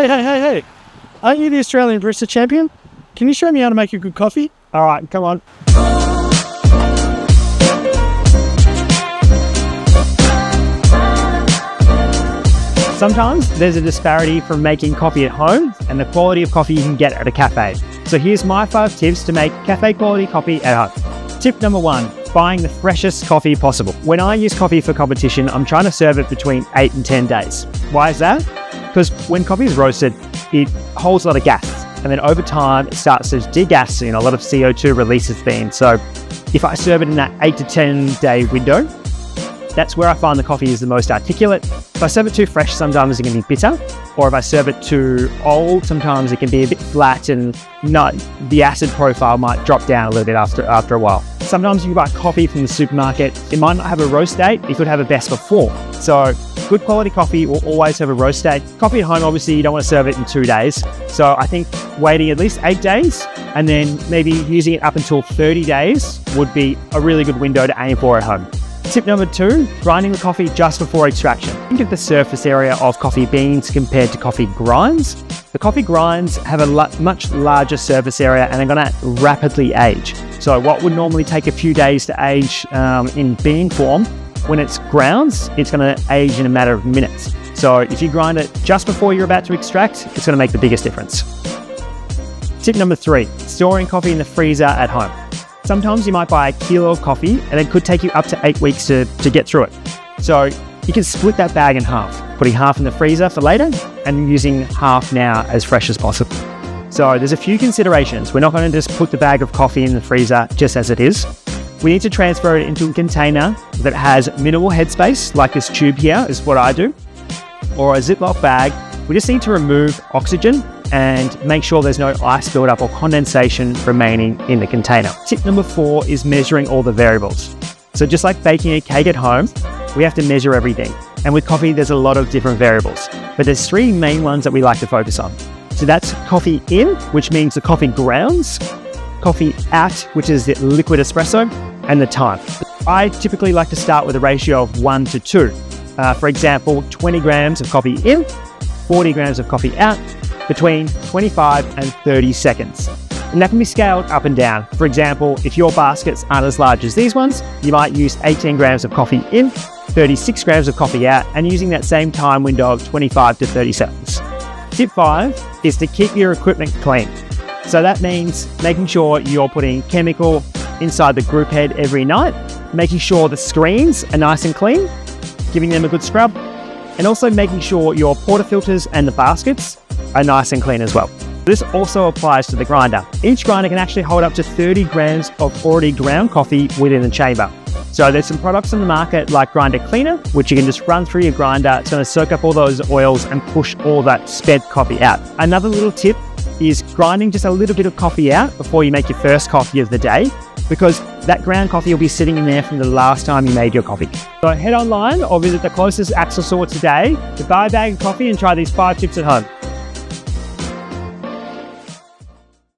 Hey. Aren't you the Australian Barista Champion? Can you show me how to make a good coffee? All right, come on. Sometimes there's a disparity from making coffee at home and the quality of coffee you can get at a cafe. So here's my 5 tips to make cafe quality coffee at home. Tip number 1, buying the freshest coffee possible. When I use coffee for competition, I'm trying to serve it between 8 and 10 days. Why is that? Because when coffee is roasted, it holds a lot of gas. And then over time, it starts to degas and a lot of CO2 releases being. So if I serve it in that 8 to 10 day window, that's where I find the coffee is the most articulate. If I serve it too fresh, sometimes it can be bitter. Or if I serve it too old, sometimes it can be a bit flat and the acid profile might drop down a little bit after a while. Sometimes you buy coffee from the supermarket, it might not have a roast date, it could have a best before. So good quality coffee will always have a roast date. Coffee at home, obviously, you don't want to serve it in 2 days. So I think waiting at least 8 days and then maybe using it up until 30 days would be a really good window to aim for at home. Tip number 2, grinding the coffee just before extraction. Think of the surface area of coffee beans compared to coffee grinds. The coffee grinds have a much larger surface area and they're going to rapidly age. So what would normally take a few days to age in bean form, when it's grounds, it's going to age in a matter of minutes. So if you grind it just before you're about to extract, it's going to make the biggest difference. Tip number 3, storing coffee in the freezer at home. Sometimes you might buy a kilo of coffee and it could take you up to 8 weeks to get through it. So you can split that bag in half, putting half in the freezer for later and using half now as fresh as possible. So there's a few considerations. We're not going to just put the bag of coffee in the freezer just as it is. We need to transfer it into a container that has minimal headspace, like this tube here is what I do, or a Ziploc bag. We just need to remove oxygen and make sure there's no ice buildup or condensation remaining in the container. Tip number 4 is measuring all the variables. So just like baking a cake at home, we have to measure everything. And with coffee, there's a lot of different variables, but there's 3 main ones that we like to focus on. So that's coffee in, which means the coffee grounds, coffee out, which is the liquid espresso, and the time. I typically like to start with a ratio of 1 to 2. For example, 20 grams of coffee in, 40 grams of coffee out, between 25 and 30 seconds. And that can be scaled up and down. For example, if your baskets aren't as large as these ones, you might use 18 grams of coffee in, 36 grams of coffee out, and using that same time window of 25 to 30 seconds. Tip 5 is to keep your equipment clean. So that means making sure you're putting chemical inside the group head every night, making sure the screens are nice and clean, giving them a good scrub, and also making sure your portafilters and the baskets are nice and clean as well. This also applies to the grinder. Each grinder can actually hold up to 30 grams of already ground coffee within the chamber. So there's some products on the market like Grinder Cleaner, which you can just run through your grinder. It's going to soak up all those oils and push all that spent coffee out. Another little tip is grinding just a little bit of coffee out before you make your first coffee of the day, because that ground coffee will be sitting in there from the last time you made your coffee. So head online or visit the closest Axel store today to buy a bag of coffee and try these 5 tips at home.